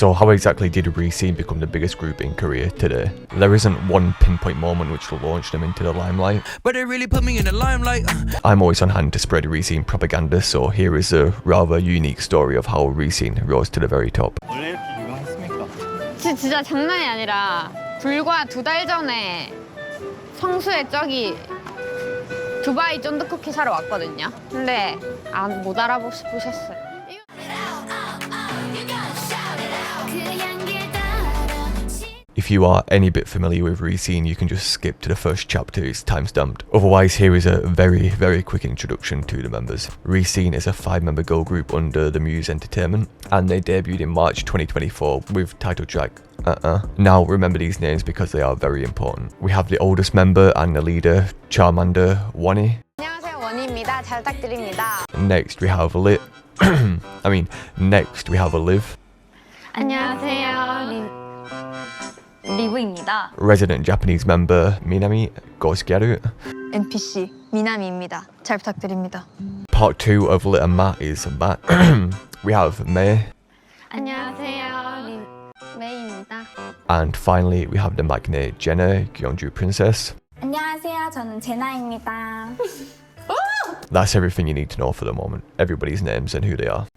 So how exactly did Rescene become the biggest group in Korea today? There isn't one pinpoint moment which will launch them into the limelight, but it really put me in the limelight. I'm always on hand to spread Rescene propaganda, so here is a rather unique story of how Rescene rose to the very top. 원래 이렇게 유명했습니까? 진짜 장난이 아니라 불과 2달 전에 성수에 저기 두바이 쫀득쿠키 사러 왔거든요. 근데 못 알아보셨어요. If you are any bit familiar with Rescene, you can just skip to the first chapter, it's timestamped. Otherwise, here is a very quick introduction to the members. Rescene is a 5-member girl group under the Muse Entertainment, and they debuted in March 2024 with title track Now remember these names because they are very important. We have the oldest member and the leader, Charmander Wonnie. 안녕하세요, 원희입니다. 잘 부탁드립니다. Next we have next we have Liv. 안녕하세요, 리브입니다. Resident Japanese member Minami Gosgyaru. NPC 미나미입니다. 잘 부탁드립니다. Part 2 of Lit and Matt is Matt. We have May. 안녕하세요, 메이입니다. And finally we have the magnate Jenna Gyeongju Princess. 안녕하세요. 저는 제나입니다. That's everything you need to know for the moment. Everybody's names and who they are.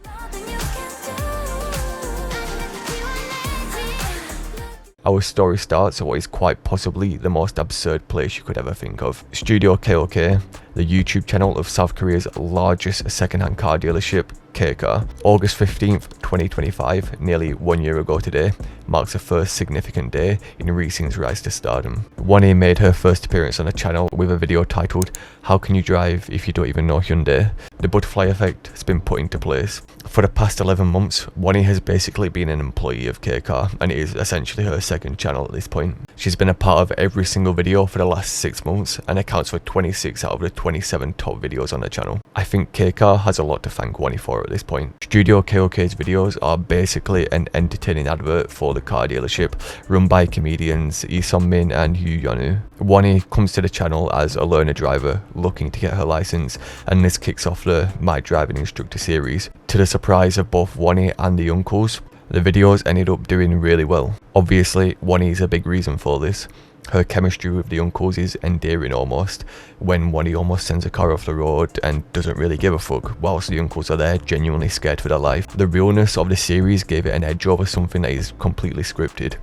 Our story starts at what is quite possibly the most absurd place you could ever think of. Studio KOK, the YouTube channel of South Korea's largest second-hand car dealership, K-Car. August 15th, 2025, nearly 1 year ago today, marks the first significant day in Rescene's rise to stardom. Wonnie made her first appearance on the channel with a video titled, How Can You Drive If You Don't Even Know Hyundai? The butterfly effect has been put into place. For the past 11 months, Wonnie has basically been an employee of K-Car, and it is essentially her second channel at this point. She's been a part of every single video for the last 6 months, and accounts for 26 out of the 27 top videos on the channel. I think K-Car has a lot to thank Wonnie for at this point. Studio KOK's videos are basically an entertaining advert for the car dealership, run by comedians Lee Sung-min and Yoo Yeon-woo. Wonnie comes to the channel as a learner driver looking to get her license, and this kicks off the My Driving Instructor series. To the surprise of both Wonnie and the uncles, the videos ended up doing really well. Obviously, Wonnie is a big reason for this. Her chemistry with the uncles is endearing almost, when Wonnie almost sends a car off the road and doesn't really give a fuck, whilst the uncles are there genuinely scared for their life. The realness of the series gave it an edge over something that is completely scripted.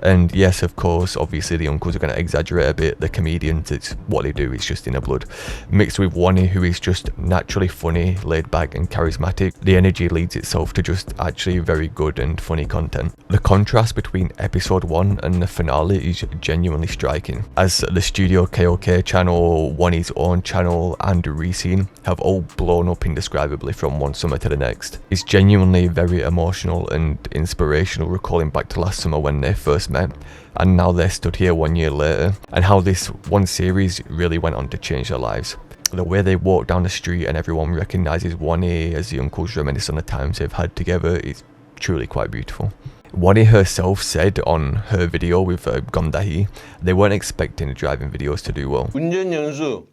And yes, of course, obviously the uncles are going to exaggerate a bit, the comedians, it's what they do, it's just in their blood. Mixed with Wonnie, who is just naturally funny, laid back and charismatic, the energy leads itself to just actually very good and funny content. The contrast between episode 1 and the finale is genuinely striking, as the Studio KOK channel, Wonnie's own channel and Rescene have all blown up indescribably from one summer to the next. It's genuinely very emotional and inspirational recalling back to last summer when they first met, and now they're stood here 1 year later, and how this one series really went on to change their lives. The way they walk down the street and everyone recognises Wonnie as the uncles reminisce on the times they've had together is truly quite beautiful. Wonnie herself said on her video with Gondahi, they weren't expecting the driving videos to do well. 운전 연수.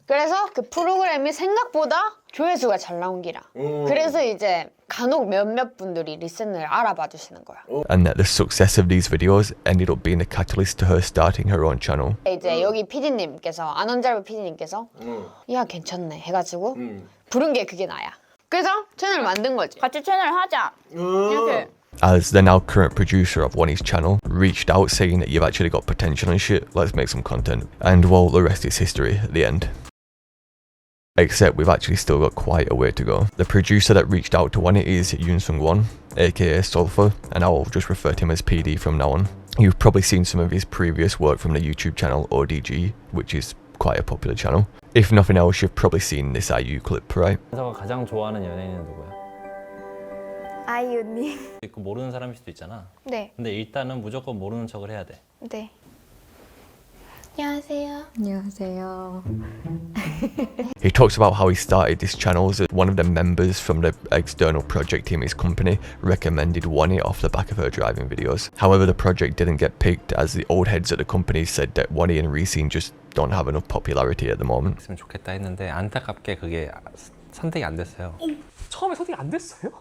그래서 그 프로그램이 생각보다 조회수가 잘 나온 기라. 그래서 이제 간혹 몇몇 분들이 리슨을 알아봐 주시는 거야. And that the success of these videos ended up being the catalyst to her starting her own channel. 이제 여기 PD님께서 안원잘부 PD님께서 야 괜찮네 해가지고 부른 게 그게 나야. 그래서 채널 만든 거지. 같이 채널 하자. 이렇게. As the now current producer of Wonnie's channel reached out saying that you've actually got potential and shit, let's make some content. And well, the rest is history at the end. Except we've actually still got quite a way to go. The producer that reached out to Wonnie is Yoon Sung-won, aka Sulfur, and I'll just refer to him as PD from now on. You've probably seen some of his previous work from the YouTube channel ODG, which is quite a popular channel. If nothing else, you've probably seen this IU clip, right? 가장 좋아하는 연예인은 누구야? 아이유님. 있고 모르는 사람일 수도 있잖아. 네. 근데 일단은 무조건 모르는 척을 해야 돼. 네. 안녕하세요. 안녕하세요. He talks about how he started this channel as one of the members from the external project team his company recommended Wonnie off the back of her driving videos. However, the project didn't get picked as the old heads at the company said that Wonnie and Rescene just don't have enough popularity at the moment. 했으면 좋겠다 했는데 안타깝게 그게 선택이 안 됐어요. 처음에 선택이 안 됐어요?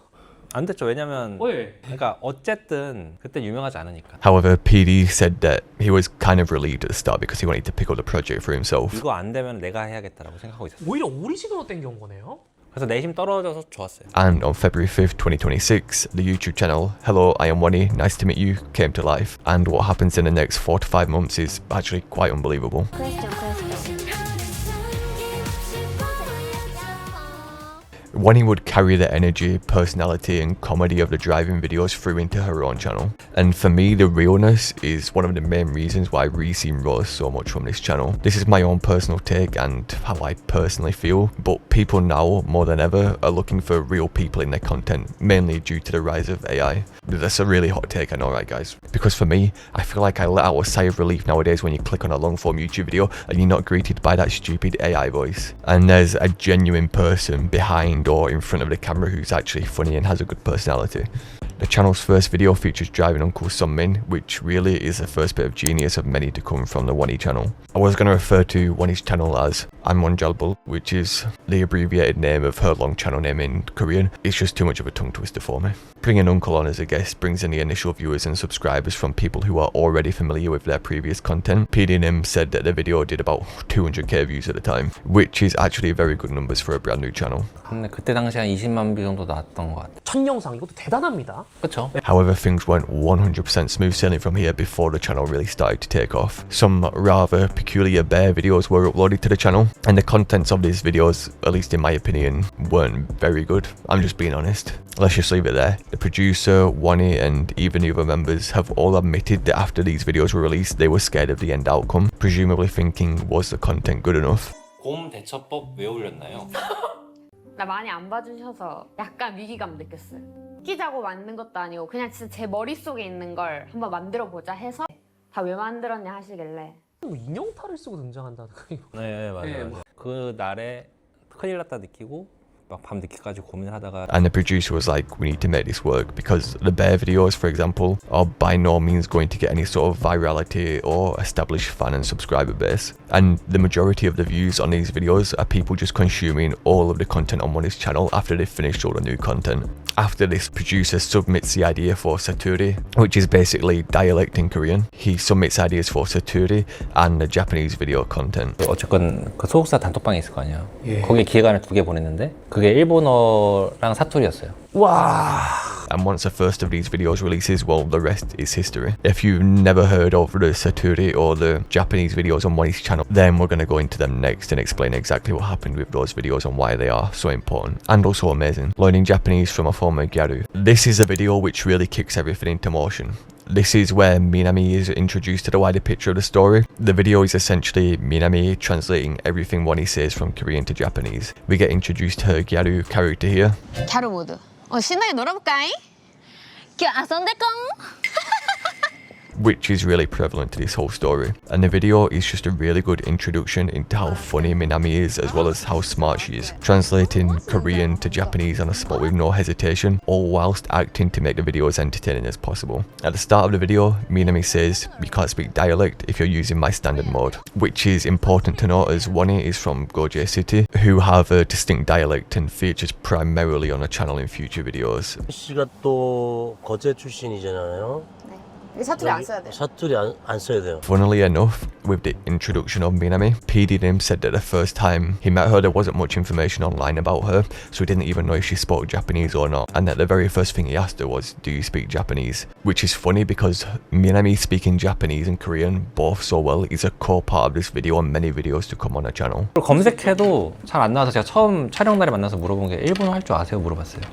안 됐죠. 왜냐면 왜? 그러니까 어쨌든 그때 유명하지 않으니까. However, PD said that he was kind of relieved at the start because he wanted to pick up the project for himself. 이거 안 되면 내가 해야겠다라고 생각하고 있었어요. 오히려 오리지널로 땡겨온 거네요? 그래서 내심 떨어져서 좋았어요. And on February 5th, 2026, the YouTube channel Hello, I am Wani, nice to meet you came to life. And what happens in the next 4 to 5 months is actually quite unbelievable. Wani would carry the energy, personality and comedy of the driving videos through into her own channel. And for me, the realness is one of the main reasons why Rescene rose so much from this channel. This is my own personal take and how I personally feel, but people now, more than ever, are looking for real people in their content, mainly due to the rise of AI. That's a really hot take, I know, right guys? Because for me, I feel like I let out a sigh of relief nowadays when you click on a long form YouTube video and you're not greeted by that stupid AI voice. And there's a genuine person behind or in front of the camera who's actually funny and has a good personality. The channel's first video features driving Uncle Sunmin, which really is the first bit of genius of many to come from the Wani channel. I was going to refer to Wani's channel as Anmonjalbul, which is the abbreviated name of her long channel name in Korean. It's just too much of a tongue twister for me. Bringing Uncle on as a guest brings in the initial viewers and subscribers from people who are already familiar with their previous content. PD and him said that the video did about 200k views at the time, which is actually very good numbers for a brand new channel. 근데 그때 당시 한 20만 뷰 정도 나왔던 것 같아요. 첫 영상 이것도 대단합니다. 그렇죠? However, things weren't 100% smooth sailing from here before the channel really started to take off. Some rather peculiar bear videos were uploaded to the channel, and the contents of these videos, at least in my opinion, weren't very good. I'm just being honest. Let's just leave it there. The producer, Wani, and even the other members have all admitted that after these videos were released, they were scared of the end outcome, presumably thinking, was the content good enough? 곰 대처법 왜 올렸나요? 나 많이 안 봐주셔서 약간 위기감 느꼈어요. 웃기자고 만든 것도 아니고 그냥 진짜 제 머릿속에 있는 걸 한번 만들어보자 해서 다 왜 만들었냐 하시길래 인형탈을 쓰고 등장한다는 거. 네, 맞아요. 네. 그 날에 큰일 났다 느끼고 막 밤 늦게까지 고민을 하다가 And the producer was like, we need to make this work because the bear videos, for example, are by no means going to get any sort of virality or established fan and subscriber base. And the majority of the views on these videos are people just consuming all of the content on Wani's channel after they've finished all the new content. After this, producer submits the idea for Saturi, which is basically dialect in Korean. He submits ideas for Saturi and the Japanese video content. 어쨌건 그 소속사 단톡방이 있을 거 아니에요. 거기에 기획안을 2개 보냈는데 그게 일본어랑 사투리였어요. 와. And once the first of these videos releases, well, the rest is history. If you've never heard of the Saturi or the Japanese videos on Wani's channel, then we're going to go into them next and explain exactly what happened with those videos and why they are so important and also amazing. Learning Japanese from a former gyaru. This is a video which really kicks everything into motion. This is where Minami is introduced to the wider picture of the story. The video is essentially Minami translating everything Wani says from Korean to Japanese. We get introduced to her gyaru character here. 갸루 모드. 신나게 놀아볼까잉? Which is really prevalent to this whole story. And the video is just a really good introduction into how funny Minami is as well as how smart she is. Translating Korean to Japanese on the spot with no hesitation, all whilst acting to make the video as entertaining as possible. At the start of the video, Minami says, "You can't speak dialect if you're using my standard mode," which is important to note as Wani is from Goje City, who have a distinct dialect and features primarily on the channel in future videos. 씨가 또 거제 출신이잖아요. 이게 사투리 안 써야 돼요. 사투리 안 써야 돼요. Funnily enough, with the introduction of Minami, PD Nim said that the first time he met her there wasn't much information online about her, so he didn't even know if she spoke Japanese or not, and that the very first thing he asked her was, "Do you speak Japanese?" Which is funny because Minami speaking Japanese and Korean both so well is a core part of this video and many videos to come on the channel. 검색해도 잘 안 나와서 제가 처음 촬영 날에 만나서 물어본 게 일본어 할 줄 아세요? 물어봤어요.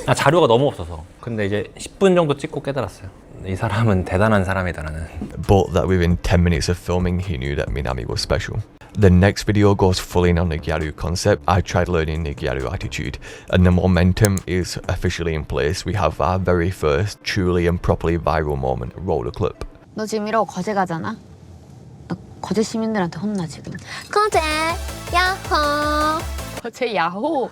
자료가 너무 없어서. 근데 이제 10분 정도 찍고 깨달았어요. 이 사람은 대단한 사람이다라는. But that within 10 minutes of filming he knew that Minami was special. The next video goes full in on the gyaru concept. I tried learning the gyaru attitude and the momentum is officially in place. We have our very first truly and properly viral moment. Roll the clip. 너 지금 이러고 거제 가잖아? 너 거제 시민들한테 혼나 지금. 거제 야호. 거제 야호.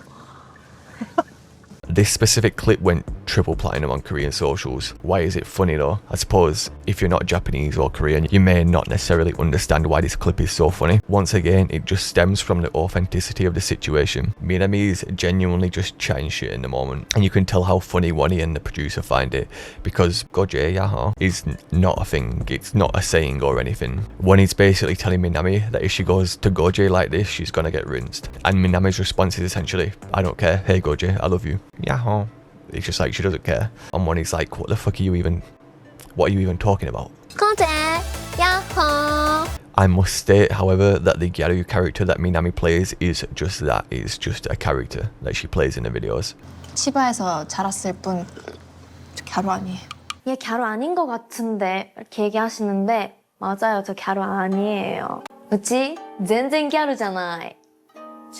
This specific clip went triple platinum on Korean socials. Why is it funny though? I suppose if you're not Japanese or Korean, you may not necessarily understand why this clip is so funny. Once again, it just stems from the authenticity of the situation. Minami is genuinely just chatting shit in the moment, and you can tell how funny Wonnie and the producer find it, because goje yaha is not a thing, it's not a saying or anything. Wonnie's basically telling Minami that if she goes to goje like this, she's gonna get rinsed. And Minami's response is essentially, I don't care, hey goje, I love you. Yaha. It's just like she doesn't care. And Wonnie's like, what the fuck are you even talking about? I must state, however, that the Gyaru character that Minami plays is just that. It's just a character that she plays in the videos. 치바에서 자랐을 뿐 갸루 아니에요. 얘 갸루 아닌 것 같은데 이렇게 얘기하시는데 맞아요. 저 갸루 아니에요. 그치? 젠젠 갸루잖아.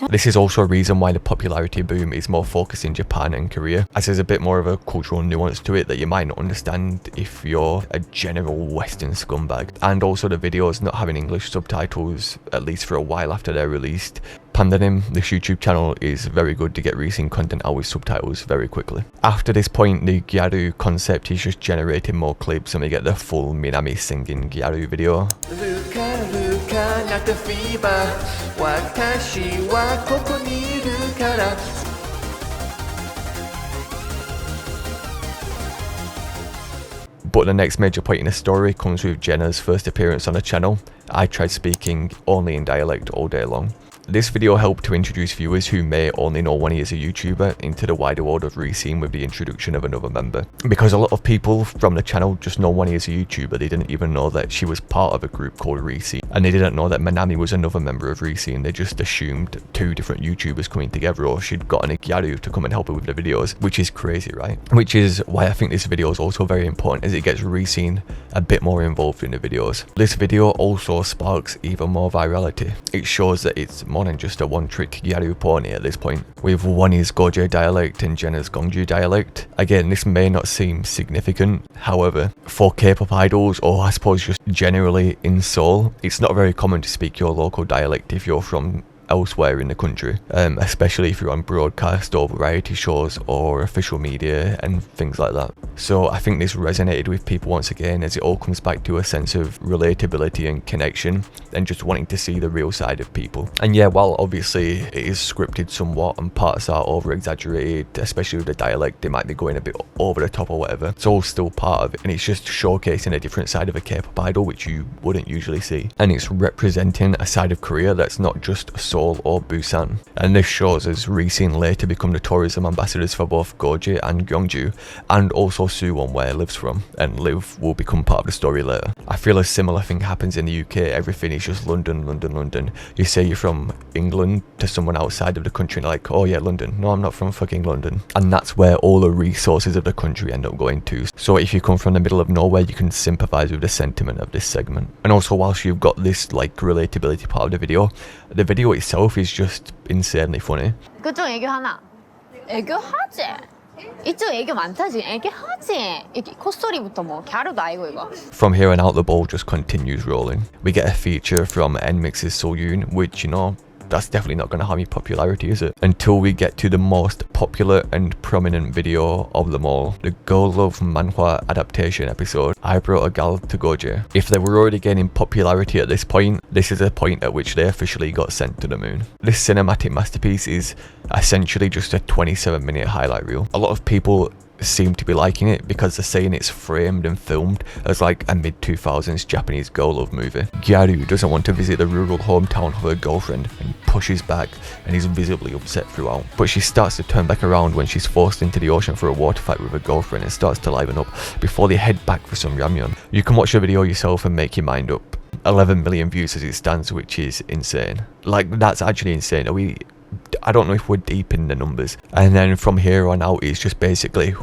This is also a reason why the popularity boom is more focused in Japan and Korea, as there's a bit more of a cultural nuance to it that you might not understand if you're a general Western scumbag. And also the videos not having English subtitles, at least for a while after they're released. Pandanim, this YouTube channel, is very good to get Rescene content out with subtitles very quickly. After this point, the Gyaru concept is just generating more clips, and we get the full Minami singing Gyaru video. But the next major point in the story comes with Jenna's first appearance on the channel. I tried speaking only in dialect all day long. This video helped to introduce viewers who may only know Wonnie as a YouTuber into the wider world of Rescene with the introduction of another member. Because a lot of people from the channel just know Wonnie as a YouTuber, they didn't even know that she was part of a group called Rescene. And they didn't know that Minami was another member of Rescene. They just assumed two different YouTubers coming together, or she'd gotten a Gyaru to come and help her with the videos, which is crazy, right? Which is why I think this video is also very important, as it gets Rescene a bit more involved in the videos. This video also sparks even more virality. It shows that it's more than just a one-trick Gyaru pony at this point, with Wonnie's Goje dialect and Jenna's Gongju dialect. Again, this may not seem significant, however, for K-pop idols, or I suppose just generally in Seoul, it's not very common to speak your local dialect if you're from elsewhere in the country, especially if you're on broadcast or variety shows or official media and things like that. So I think this resonated with people once again, as it all comes back to a sense of relatability and connection and just wanting to see the real side of people. And yeah, while obviously it is scripted somewhat and parts are over exaggerated, especially with the dialect, they might be going a bit over the top or whatever, it's all still part of it, and it's just showcasing a different side of a K-pop idol which you wouldn't usually see, and it's representing a side of Korea that's not just Seoul or Busan. And this shows as Rescene later become the tourism ambassadors for both Goje and Gyeongju, and also Suwon, where Liv's from, and Liv will become part of the story later. I feel a similar thing happens in the UK. Everything is just London, London, London. You say you're from England to someone outside of the country and like, oh yeah, London. No, I'm not from fucking London. And that's where all the resources of the country end up going to. So if you come from the middle of nowhere, you can sympathize with the sentiment of this segment. And also, whilst you've got this like relatability part of the video itself is just insanely funny. 그쪽 애교하나? 애교하지? 이쪽 애교 많다 지금. 애교하지? 이렇게 콧소리부터 뭐 갸루도 아니고 이거. From here on out, the ball just continues rolling. We get a feature from NMIX's Soyun, which, you know, that's definitely not going to harm your popularity, is it? Until we get to the most popular and prominent video of them all, the Girl Love manhwa adaptation episode, I Brought a Gal to Goje. If they were already gaining popularity at this point, this is a point at which they officially got sent to the moon. This cinematic masterpiece is essentially just a 27-minute highlight reel. A lot of people seem to be liking it because they're saying it's framed and filmed as like a mid-2000s Japanese girl love movie. Gyaru doesn't want to visit the rural hometown of her girlfriend and pushes back and is visibly upset throughout. But she starts to turn back around when she's forced into the ocean for a water fight with her girlfriend and starts to liven up before they head back for some ramyeon. You can watch the video yourself and make your mind up. 11 million views as it stands, which is insane. Like, that's actually insane. I don't know if we're deep in the numbers. And then from here on out, it's just basically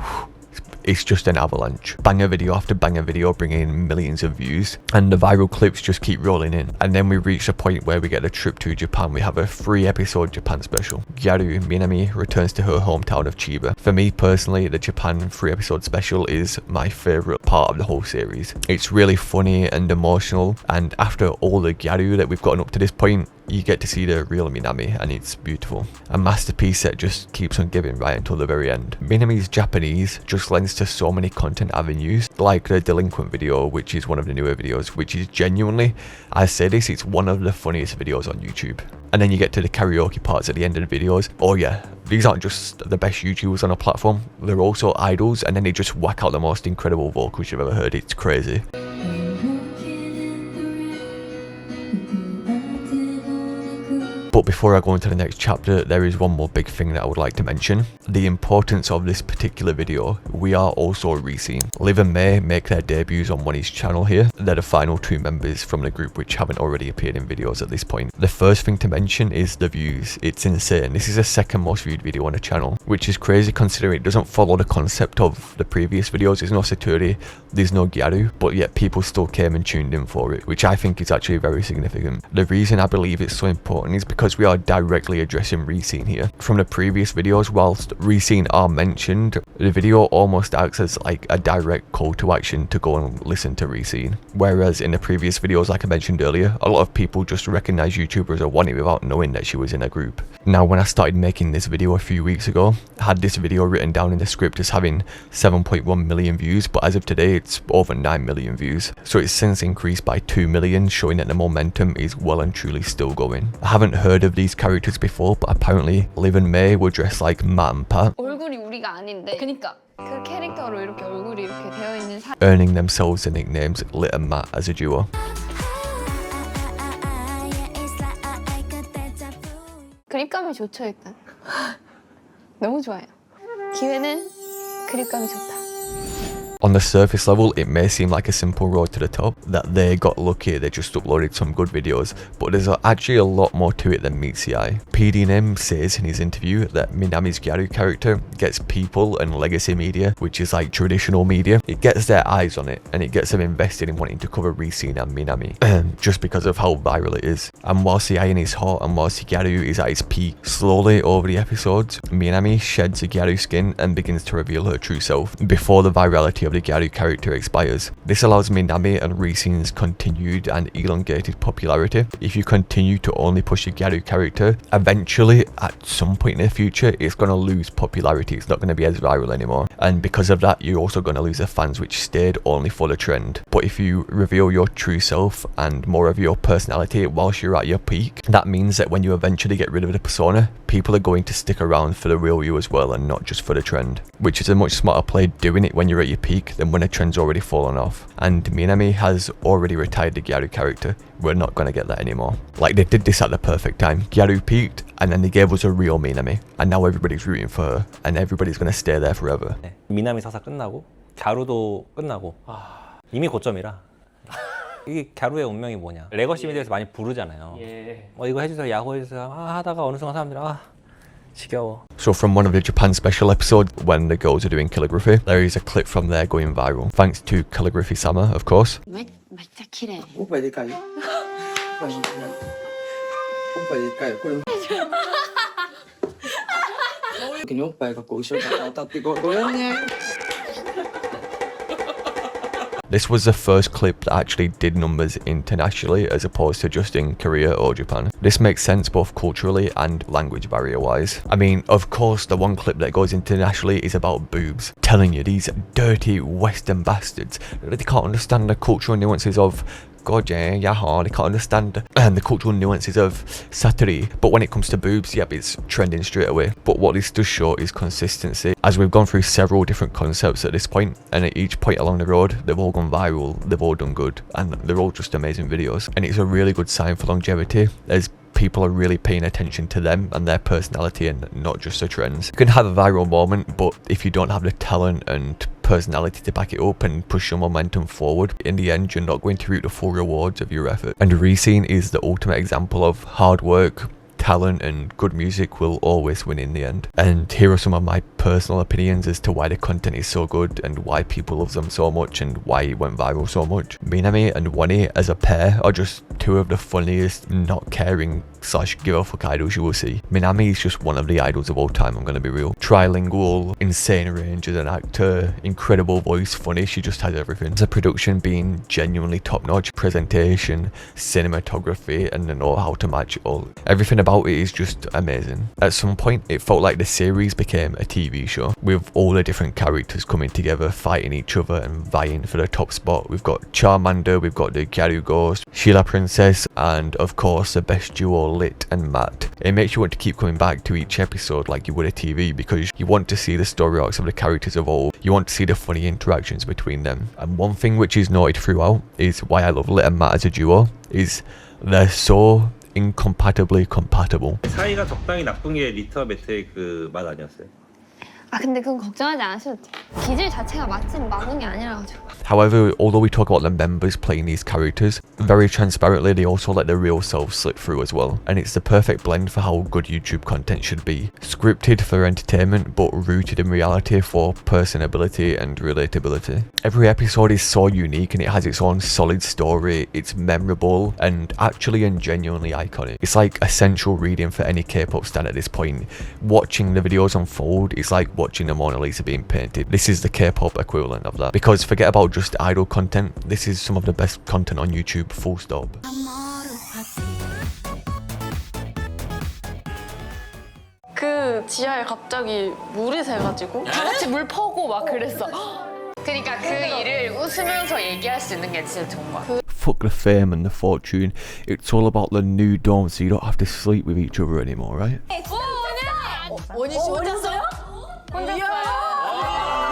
it's just an avalanche. Banger video after banger video bringing in millions of views, and the viral clips just keep rolling in. And then we reach a point where we get a trip to Japan. We have a 3-episode Japan special. Gyaru Minami returns to her hometown of Chiba. For me personally, the Japan 3-episode special is my favourite part of the whole series. It's really funny and emotional, and after all the Gyaru that we've gotten up to this point, you get to see the real Minami, and it's beautiful. A masterpiece that just keeps on giving right until the very end. Minami's Japanese just lends to so many content avenues, like the delinquent video, which is one of the newer videos, which is genuinely, I say this, it's one of the funniest videos on YouTube. And then you get to the karaoke parts at the end of the videos. Oh yeah, these aren't just the best YouTubers on a platform, they're also idols, and then they just whack out the most incredible vocals you've ever heard. It's crazy. But before I go into the next chapter, there is one more big thing that I would like to mention. The importance of this particular video. We are also Rescene. Liv and May make their debuts on Money's channel here. They're the final 2 members from the group which haven't already appeared in videos at this point. The first thing to mention is the views. It's insane. This is the 2nd most viewed video on the channel, which is crazy considering it doesn't follow the concept of the previous videos. There's no Satori, there's no Gyaru, but yet people still came and tuned in for it, which I think is actually very significant. The reason I believe it's so important is because we are directly addressing Rescene here. From the previous videos, whilst Rescene are mentioned, the video almost acts as like a direct call to action to go and listen to Rescene. Whereas in the previous videos, like I mentioned earlier, a lot of people just recognize YouTubers as Wani without knowing that she was in a group. Now, when I started making this video a few weeks ago, I had this video written down in the script as having 7.1 million views, but as of today, it's over 9 million views. So it's since increased by 2 million, showing that the momentum is well and truly still going. I haven't heard of these characters before, but apparently Liv and May were dressed like Matt and Pat, 얼굴이 우리가 아닌데. 그니까 그 캐릭터로 이렇게 얼굴이 이렇게 되어 있는 earning themselves the nicknames Lit and Matt as a duo. 그립감이 좋죠 일단. 너무 좋아요. 기회는 그립감이 좋다. On the surface level, it may seem like a simple road to the top, that they got lucky, they just uploaded some good videos, but there's actually a lot more to it than meets the eye. PDNM says in his interview that Minami's Gyaru character gets people and legacy media, which is like traditional media, it gets their eyes on it, and it gets them invested in wanting to cover Rescene and Minami, just because of how viral it is. And whilst the iron is hot and whilst Gyaru is at its peak, slowly over the episodes, Minami sheds the Gyaru skin and begins to reveal her true self, before the virality of the Gyaru character expires. This allows Minami and Rescene's continued and elongated popularity. If you continue to only push your Gyaru character, eventually at some point in the future it's going to lose popularity, it's not going to be as viral anymore, and because of that you're also going to lose the fans which stayed only for the trend. But if you reveal your true self and more of your personality whilst you're at your peak, that means that when you eventually get rid of the persona, people are going to stick around for the real you as well and not just for the trend, which is a much smarter play doing it when you're at your peak than when a trend's already fallen off. And Minami has already retired the Gyaru character. We're not going to get that anymore. Like, they did this at the perfect time. Gyaru peaked and then they gave us a real Minami, and now everybody's rooting for her and everybody's going to stay there forever. 미나미 서사 끝나고 갸루도 끝나고 이미 고점이라 이게 갸루의 운명이 뭐냐. 레거시에 대해서 많이 부르잖아요. 예. 이거 해주세요, 야구 해주세요 하다가 어느 순간 사람들이 지겨워. So from one of the Japan special episodes, when the girls are doing calligraphy, there is a clip from there going viral, thanks to Calligraphy Sama, of course. 진짜 키래. 오빠 될까요? 오빠 될까요? 그럼 그냥 오빠 갖고 오셔서 따뜻고 그러네. This was the first clip that actually did numbers internationally as opposed to just in Korea or Japan. This makes sense both culturally and language barrier wise. I mean, of course the one clip that goes internationally is about boobs. Telling you, these dirty western bastards, they can't understand the cultural nuances of they can't understand the cultural nuances of Satori, but when it comes to boobs, yep, it's trending straight away. But what this does show is consistency, as we've gone through several different concepts at this point, and at each point along the road they've all gone viral, they've all done good, and they're all just amazing videos. And it's a really good sign for longevity, as people are really paying attention to them and their personality and not just the trends. You can have a viral moment, but if you don't have the talent and personality to back it up and push your momentum forward, in the end you're not going to reap the full rewards of your effort. And Rescene is the ultimate example of hard work, talent and good music will always win in the end. And here are some of my personal opinions as to why the content is so good and why people love them so much and why it went viral so much. Minami and Wani as a pair are just two of the funniest, not caring / give a fuck idols you will see. Minami is just one of the idols of all time, I'm gonna be real. Trilingual, insane range as an actor, incredible voice, funny, she just has everything. The production being genuinely top notch, presentation, cinematography, and the know how to match it all. Everything about it is just amazing. At some point it felt like the series became a TV show with all the different characters coming together, fighting each other and vying for the top spot. We've got Charmander, we've got the Gyaru Ghost, Sheila Princess, and of course the best duo Lit and Matt. It makes you want to keep coming back to each episode like you would a TV because you want to see the story arcs of the characters evolve, you want to see the funny interactions between them. And one thing which is noted throughout is why I love Lit and Matt as a duo is they're so incompatibly compatible. 사이가 적당히 나쁜 게 리터 매트의 그 맛 아니었어요? 아 근데 그건 걱정하지 않으셔도 돼요. 기질 자체가 맞는 게 아니라가지고. However, although we talk about the members playing these characters, very transparently they also let their real selves slip through as well. And it's the perfect blend for how good YouTube content should be. Scripted for entertainment, but rooted in reality for personability and relatability. Every episode is so unique and it has its own solid story, it's memorable, and actually and genuinely iconic. It's like essential reading for any K-pop stan at this point. Watching the videos unfold is like watching the Mona Lisa being painted. This is the K-pop equivalent of that. Because forget about just idol content, this is some of the best content on YouTube, full stop. 그 지하에 갑자기 물이 새가지고 다 같이 물 퍼고 막 그랬어. 그러니까 그 일을 웃으면서 얘기할 수 있는 게 진짜 좋은 거야. Fuck the fame and the fortune, it's all about the new dawn so you don't have to sleep with each other anymore, right? 원희 씨 혼자서요?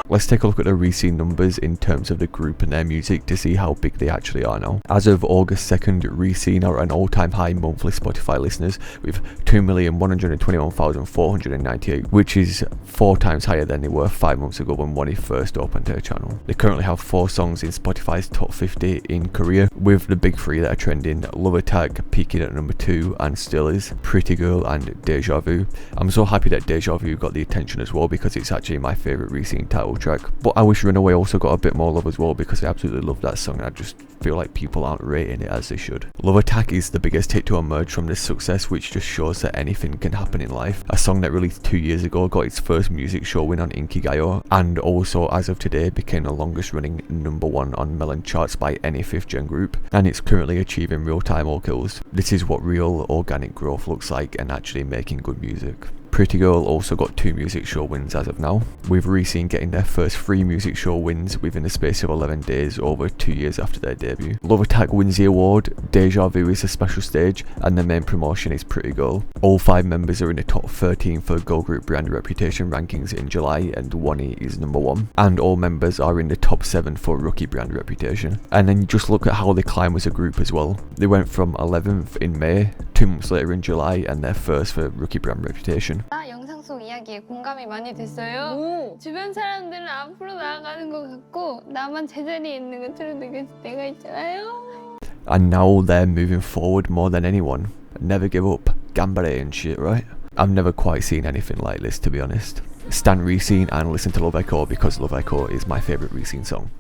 Let's take a look at the Rescene numbers in terms of the group and their music to see how big they actually are now. As of August 2nd, Rescene are at an all-time high monthly Spotify listeners with 2,121,498, which is 4 times higher than they were 5 months ago when Wani first opened their channel. They currently have 4 songs in Spotify's top 50 in Korea, with the big 3 that are trending: Love Attack peaking at number 2 and still is, Pretty Girl and Deja Vu. I'm so happy that Deja Vu got the attention as well because it's actually my favourite Rescene title track. But I wish Runaway also got a bit more love as well because I absolutely love that song and I just feel like people aren't rating it as they should. Love Attack is the biggest hit to emerge from this success, which just shows that anything can happen in life. A song that released 2 years ago got its first music show win on Inkigayo and also as of today became the longest running #1 on Melon charts by any 5th gen group, and it's currently achieving real-time all kills. This is what real organic growth looks like and actually making good music. Pretty Girl also got 2 music show wins as of now, with Rescene getting their first 3 music show wins within the space of 11 days over 2 years after their debut. Love Attack wins the award, Deja Vu is a special stage, and the main promotion is Pretty Girl. All 5 members are in the top 13 for girl group brand reputation rankings in July, and Wani is #1. And all members are in the top 7 for rookie brand reputation. And then you just look at how they climb as a group as well. They went from 11th in May, 2 months later in July, and they're first for rookie brand reputation. 영상 속 이야기에 공감이 많이 됐어요. 주변 사람들은 앞으로 나아가는 것 같고 나만 제자리에 있는 것처럼 느껴질 때가 있잖아요. And now they're moving forward more than anyone. Never give up, gambare and shit, right? I've never quite seen anything like this, to be honest. Stan Rescene and listen to Love Echo because Love Echo is my favourite Rescene song.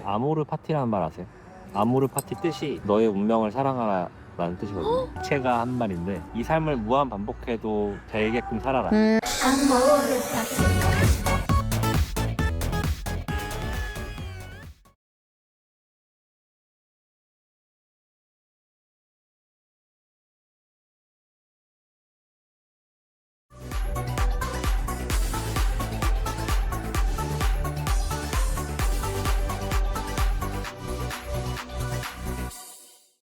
아모르 파티라는 말 아세요? 아모르 파티 뜻이 너의 운명을 사랑하라 라는 뜻이거든요. 체가 한 말인데 이 삶을 무한 반복해도 되게끔 살아라. 아모르 파티